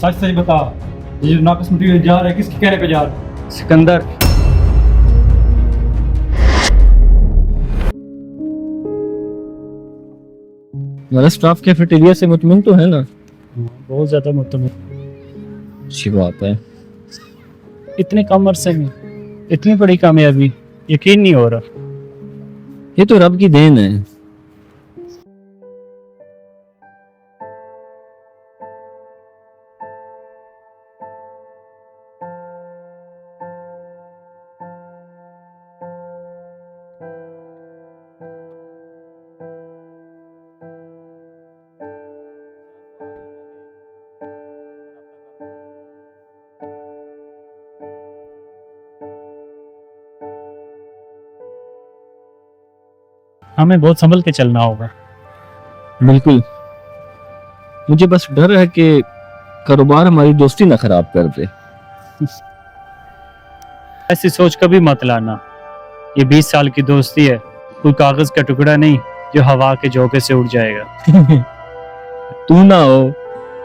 सच सच बता, ये जो नाकिस्मती जा रहा है किसके कहने पे जा रहा है? सिकंदर। मेरा स्टाफ कैफेटेरिया से मुतमिन तो है ना? बहुत ज्यादा मुतमिन। अच्छी बात है। इतने कम अरसे में इतनी बड़ी कामयाबी, यकीन नहीं हो रहा। ये तो रब की देन है। हमें बहुत संभल के चलना होगा। बिल्कुल। मुझे बस डर है कि कारोबार हमारी दोस्ती ना खराब कर दे। ऐसी सोच कभी मत लाना। ये 20 साल की दोस्ती है, कोई कागज का टुकड़ा नहीं जो हवा के झोंके से उड़ जाएगा। तू ना हो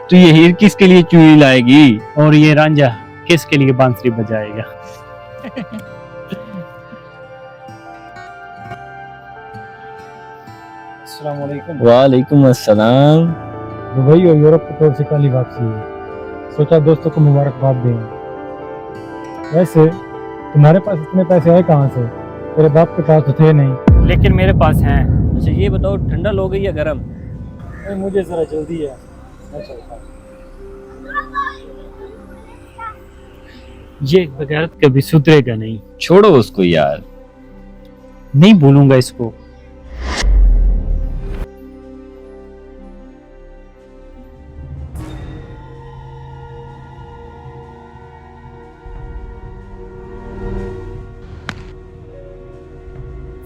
तो ये हीर किसके लिए चूड़ी लाएगी? और ये रांझा किसके लिए बांसुरी बजाएगा? अस्सलाम वालेकुम। वालेकुम अस्सलाम। दुबई और यूरोप की टूर से कल ही वापसी हुई, सोचा दोस्तों को मुबारकबाद दें। वैसे तुम्हारे पास इतने पैसे आए कहाँ से? तेरे बाप के पास तो थे नहीं, लेकिन मेरे पास हैं। अच्छा ये बताओ, ठंडा लोगे या गरम? मुझे जरा जल्दी है, मैं चलता हूँ। ये बगैरत कभी सुधरेगा नहीं। छोड़ो उसको यार। नहीं भूलूंगा इसको।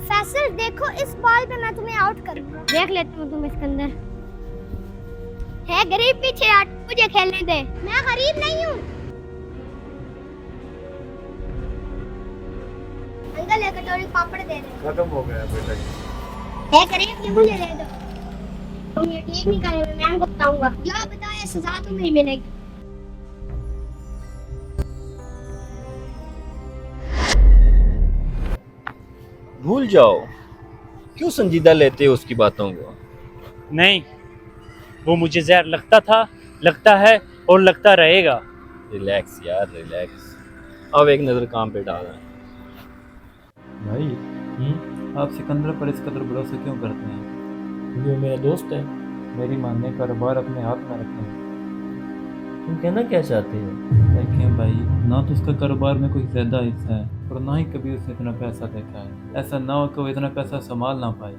फैसल देखो, इस बॉल पे मैं तुम्हें आउट करूंगा। देख लेती हूँ तुम सिकंदर। है गरीब पीछे हट, मुझे खेलने दे। मैं गरीब नहीं हूँ। अंकल एक कटोरी पापड़ दे दे। खत्म हो गया बेटा। है गरीब, ये मुझे दे दो। तुम ये ठीक नहीं करेंगे, मैं आपको बताऊंगा। जो बताया सजा तुम्हें मिलेगी। भूल जाओ, क्यों संजीदा लेते हो उसकी बातों को? नहीं, वो मुझे जहर लगता था, लगता है और लगता रहेगा। रिलैक्स यार रिलैक्स। अब एक नजर काम पे डाल रहे हैं। भाई आप सिकंदर पर इस कदर भरोसा क्यों करते हैं? ये मेरा दोस्त है। मेरी मानने कारोबार अपने हाथ में रखें। तुम कहना क्या चाहते हो? देखें भाई, ना तो उसका कारोबार में कोई ज़्यादा हिस्सा है और ना ही कभी उसने इतना पैसा देखा है। ऐसा ना हो कि वो इतना पैसा संभाल ना पाए।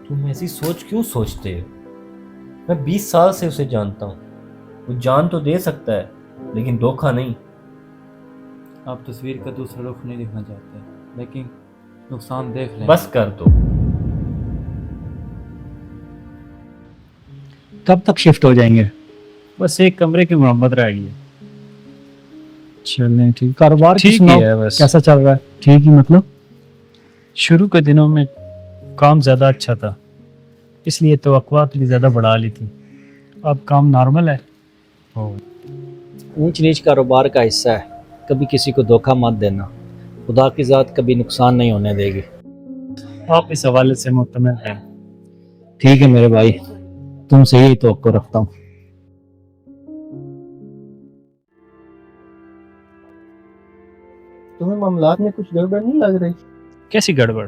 तुम ऐसी सोच क्यों सोचते हो? मैं 20 साल से उसे जानता हूँ। वो जान तो दे सकता है, लेकिन धोखा नहीं। आप तस्वीर का दूसरा रुख नहीं देखना चाहते, लेकिन नुकसान देख लें। बस कर दो। कब तक शिफ्ट हो जाएंगे? बस एक कमरे की मरम्मत रह गई है। चलें ठीक। कारोबार ठीक ही है बस। कैसा चल रहा है? ठीक ही मतलब? शुरू के दिनों में काम ज़्यादा अच्छा था, इसलिए तवक्कुआत भी ज़्यादा बढ़ा ली थी। अब काम नॉर्मल है। ऊंच नीच कारोबार का हिस्सा है, कभी किसी को धोखा मत देना। खुदा की ज़ात कभी नुकसान नहीं होने देगी। आप इस हवाले से मुतमिन हैं? ठीक है मेरे भाई, तुमसे यही तवक्को रखता हूँ। तुम्हें मामलात में कुछ गड़बड़ नहीं लग रही? कैसी गड़बड़?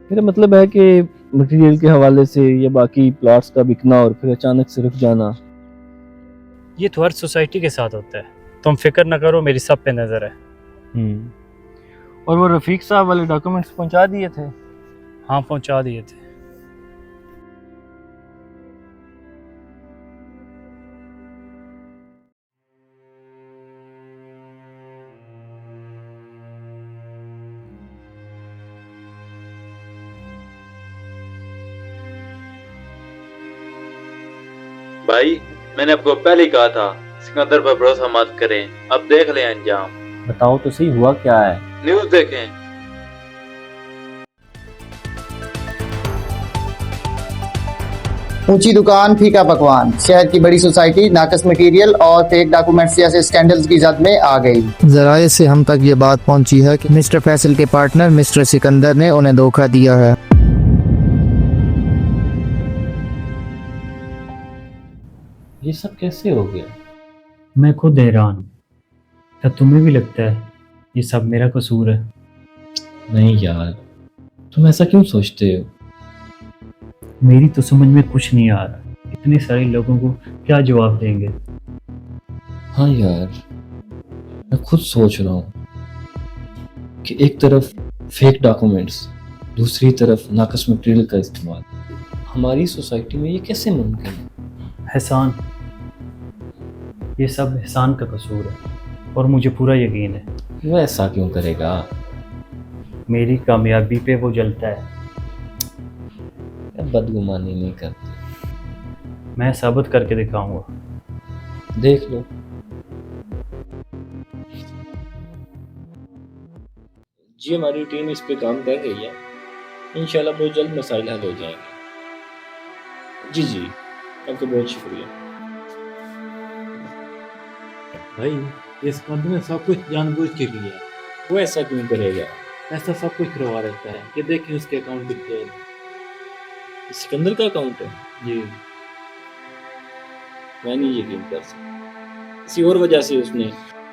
मेरा मतलब है कि मटेरियल के हवाले से या बाकी प्लॉट्स का बिकना और फिर अचानक से रुक जाना। ये तो हर सोसाइटी के साथ होता है, तुम फिक्र ना करो, मेरी सब पे नज़र है। और वो रफीक साहब वाले डॉक्यूमेंट्स पहुंचा दिए थे? हाँ, पहुंचा दिए थे। भाई मैंने आपको पहले ही कहा था सिकंदर पर भरोसा मत करें। अब देख लें अंजाम। बताओ तो सही, हुआ क्या है? न्यूज़ देखें। ऊंची दुकान, फीका पकवान, शहर की बड़ी सोसाइटी नाकस मटेरियल और फेक डॉक्यूमेंट्स जैसे स्कैंडल्स की जद में आ गई। जराये से हम तक ये बात पहुंची है कि मिस्टर फैसल के पार्टनर मिस्टर सिकंदर ने उन्हें धोखा दिया है। ये सब कैसे हो गया? मैं खुद हैरान हूँ। क्या तुम्हें भी लगता है ये सब मेरा कसूर है? नहीं यार, तुम ऐसा क्यों सोचते हो? मेरी तो समझ में कुछ नहीं आ रहा, इतने सारे लोगों को क्या जवाब देंगे। हाँ यार, मैं खुद सोच रहा हूँ कि एक तरफ फेक डॉक्यूमेंट्स, दूसरी तरफ नाकस मटेरियल का इस्तेमाल। हमारी सोसाइटी में ये कैसे मुमकिन है? एहसान, ये सब एहसान का कसूर है और मुझे पूरा यकीन है वो ऐसा क्यों करेगा? मेरी कामयाबी पे वो जलता है। बदगुमानी नहीं करते। मैं साबित करके दिखाऊंगा। देख लो। जी हमारी टीम इस पे काम कर रही है, इंशाल्लाह बहुत जल्द मसाइल हल हो जाएंगे। जी जी, आपका बहुत शुक्रिया। भाई ये सिकंदर ने सब कुछ जानबूझ के किया है। वो ऐसा क्यों करेगा? ऐसा सब कुछ करवा रहता है। ये देखिए उसके अकाउंट डिटेल। सिकंदर का अकाउंट है? जी मैं नहीं यकीन कर सकता, किसी और वजह से उसने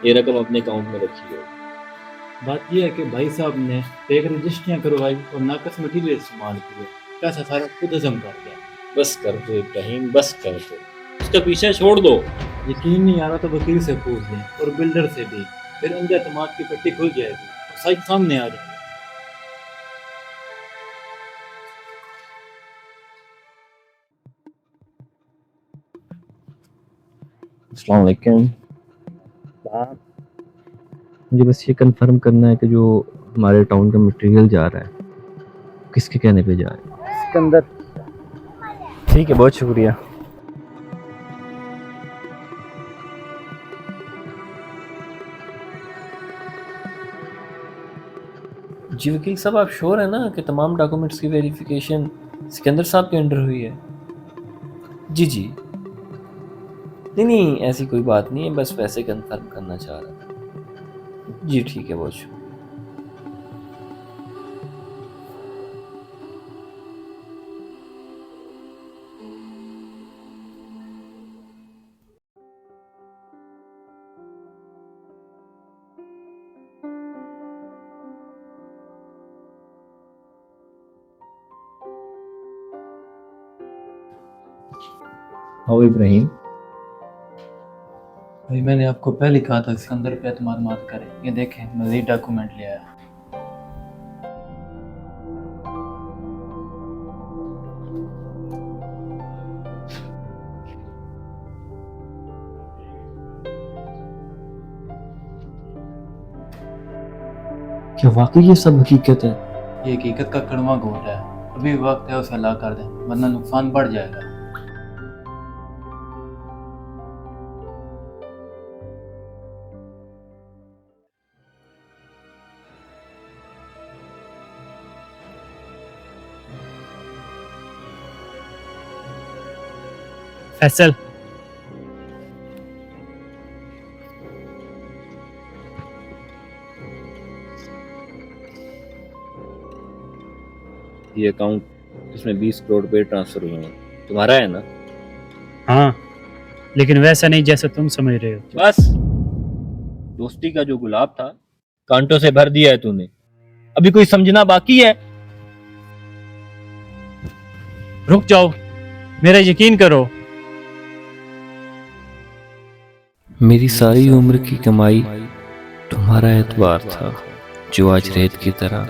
ये रकम अपने अकाउंट में रखी हो। बात यह है कि भाई साहब ने फेक रजिस्ट्रियाँ करवाई और नाकस मटीरियल इस्तेमाल किया। पैसा सारा खुद हजम कर गया। बस कर दो इब्राहिम, बस कर दो, उसका पीछा छोड़ दो। यकीन नहीं आ रहा तो वकील से पूछ लें और बिल्डर से भी, फिर अंदर एतमाद की पट्टी खुल जाएगी और सच सामने आ जाएगा। अस्सलाम वालेकुम। मुझे बस ये कंफर्म करना है कि जो हमारे टाउन का मटेरियल जा रहा है किसके कहने पे जा रहा है? सिकंदर। ठीक है, बहुत शुक्रिया। जी वकील साहब, आप श्योर है ना कि तमाम डॉक्यूमेंट्स की वेरिफिकेशन सिकंदर साहब के अंडर हुई है? जी जी, नहीं ऐसी कोई बात नहीं है, बस वैसे कंफर्म करना चाह रहा था। जी ठीक है, बहुत शुक्रिया। हाँ इब्राहिम, भाई मैंने आपको पहले ही कहा था सिकंदर पे एतमाद मत करें। ये देखें मजीद डॉक्यूमेंट ले आया। क्या वाकई ये सब हकीकत है? ये हकीकत का कड़वा घोट है। अभी वक्त है उसे अल्लाह कर दें, वरना नुकसान बढ़ जाएगा। फैसल, ये अकाउंट इसमें 20 करोड़ रुपए ट्रांसफर हुए हैं, तुम्हारा है ना? हाँ, लेकिन वैसा नहीं जैसा तुम समझ रहे हो। बस, दोस्ती का जो गुलाब था कांटों से भर दिया है तूने। अभी कोई समझना बाकी है? रुक जाओ, मेरा यकीन करो। मेरी सारी उम्र की कमाई तुम्हारा एतबार था, जो आज रेत की तरह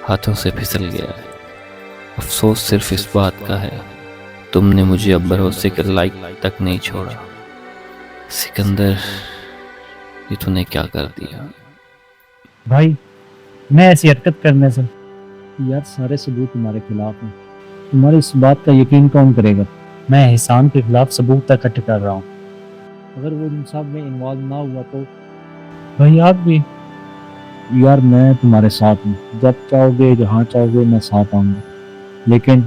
हाथों से फिसल गया है। अफसोस सिर्फ इस बात का है, तुमने मुझे अब भरोसे के लायक तक नहीं छोड़ा। सिकंदर, ये तूने क्या कर दिया? भाई, मैं ऐसी हरकत करने से यार सारे सबूत तुम्हारे खिलाफ हैं। तुम्हारी इस बात का यकीन कौन करेगा? मैं एहसान के खिलाफ सबूत तक इकट्ठे कर रहा हूँ। अगर वो इन सब में इन्वॉल्व ना हुआ तो भाई आप भी। यार मैं तुम्हारे साथ हूँ, जब चाहोगे जहाँ चाहोगे मैं साथ आऊँगा, लेकिन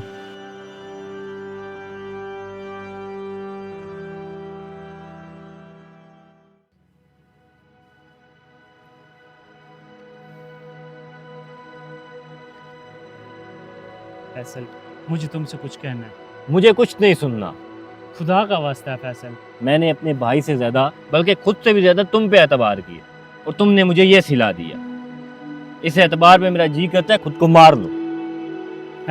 फैसल, मुझे तुमसे कुछ कहना है। मुझे कुछ नहीं सुनना। खुदा का वास्ता है फैसल। मैंने अपने भाई से ज्यादा, बल्कि खुद से भी ज्यादा तुम पे एतबार किया और तुमने मुझे ये सिला दिया। इस एतबार पे मेरा जी करता है खुद को मार लो।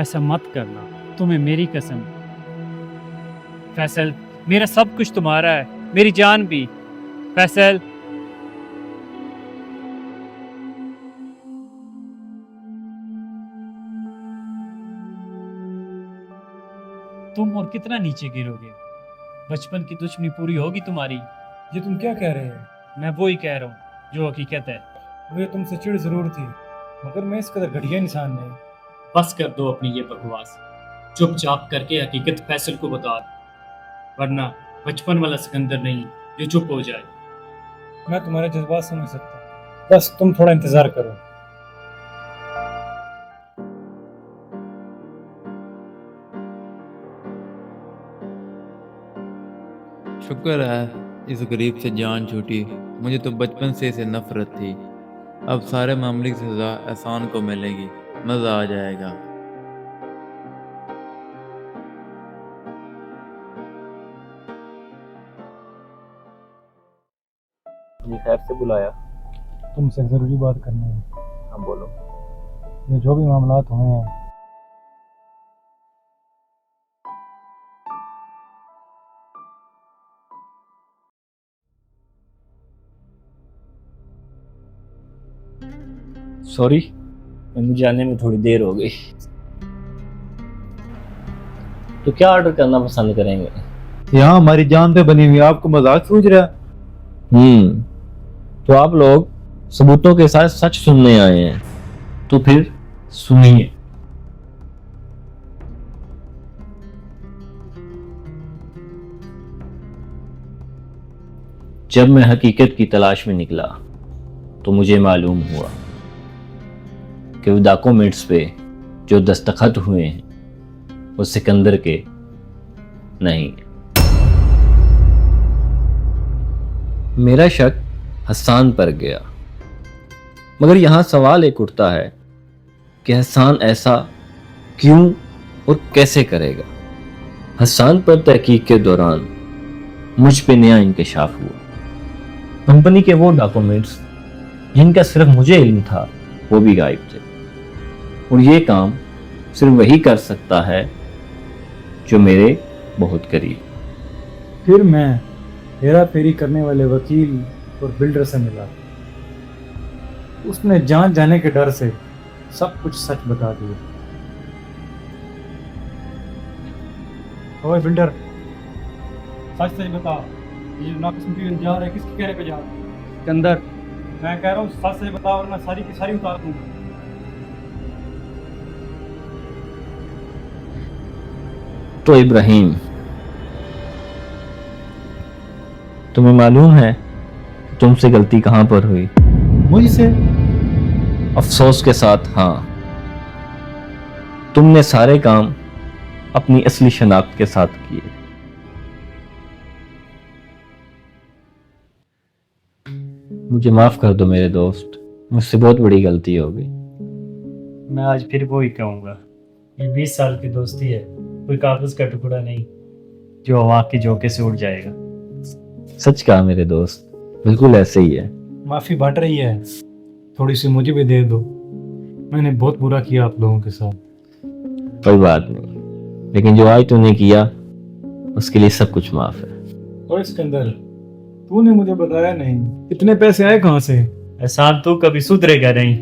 ऐसा मत करना, तुम्हें मेरी कसम। फैसल, मेरा सब कुछ तुम्हारा है, मेरी जान भी। फैसल, तुम और कितना नीचे गिरोगे? बचपन की दुश्मनी पूरी होगी तुम्हारी। ये तुम क्या कह रहे हैं? मैं वो ही कह रहा हूँ जो हकीकत है। मुझे तुमसे चिढ़ जरूर थी, मगर मैं इस कदर घटिया इंसान नहीं। बस कर दो अपनी ये बकवास, चुपचाप करके हकीकत फैसल को बता दो, वरना बचपन वाला सिकंदर नहीं जो चुप हो जाए। मैं तुम्हारे जज्बात समझ सकता हूँ, बस तुम थोड़ा इंतजार करो। शुक्र है इस गरीब से जान छूटी, मुझे तो बचपन से इसे नफरत थी। अब सारे मामले की सजा एहसान को मिलेगी, मज़ा आ जाएगा। जी खैर से बुलाया? तुमसे एक जरूरी बात करनी है। हाँ बोलो। ये जो भी मामलात हुए हैं, सॉरी, मुझे आने में थोड़ी देर हो गई। तो क्या ऑर्डर करना पसंद करेंगे? यहाँ हमारी जान पे बनी हुई, आपको मजाक सूझ रहा है? तो आप लोग सबूतों के साथ सच सुनने आए हैं, तो फिर सुनिए। जब मैं हकीकत की तलाश में निकला तो मुझे मालूम हुआ कि वो डॉक्यूमेंट्स पे जो दस्तखत हुए हैं वो सिकंदर के नहीं। मेरा शक हसन पर गया, मगर यहाँ सवाल एक उठता है कि हसन ऐसा क्यों और कैसे करेगा। हसन पर तहकीक के दौरान मुझ पे नया इंकशाफ हुआ। कंपनी के वो डॉक्यूमेंट्स जिनका सिर्फ मुझे इल्म था वो भी गायब थे, और ये काम सिर्फ वही कर सकता है जो मेरे बहुत करीब। फिर मैं हेरा फेरी करने वाले वकील और बिल्डर से मिला। उसने जान जाने के डर से सब कुछ सच बता दिया। ओए बिल्डर, सच सच बता, ये जो नाकस मटीरियल जा रहा है किसके कहने पे जा रहा है? सिकंदर, मैं कह रहा हूँ सच सच बता वरना सारी की सारी उतार दूंगा। तो इब्राहिम, तुम्हें मालूम है तुमसे गलती कहां पर हुई? मुझसे? अफसोस के साथ हाँ। तुमने सारे काम अपनी असली शनाख्त के साथ किए। मुझे माफ कर दो मेरे दोस्त, मुझसे बहुत बड़ी गलती हो गई। मैं आज फिर वो ही कहूँगा, ये 20 साल की दोस्ती है, कोई कागज का टुकड़ा नहीं जो हवा के झोंके से उड़ जाएगा। सच कहा मेरे दोस्त, बिल्कुल ऐसे ही है। माफी बांट रही है, थोड़ी सी मुझे भी दे दो। मैंने बहुत बुरा किया आप लोगों के साथ। कोई बात नहीं, लेकिन जो आज तूने किया उसके लिए सब कुछ माफ है। और सिकंदर, तूने मुझे बताया नहीं, इतने पैसे आए कहाँ से? एहसान तो कभी सुधरेगा नहीं।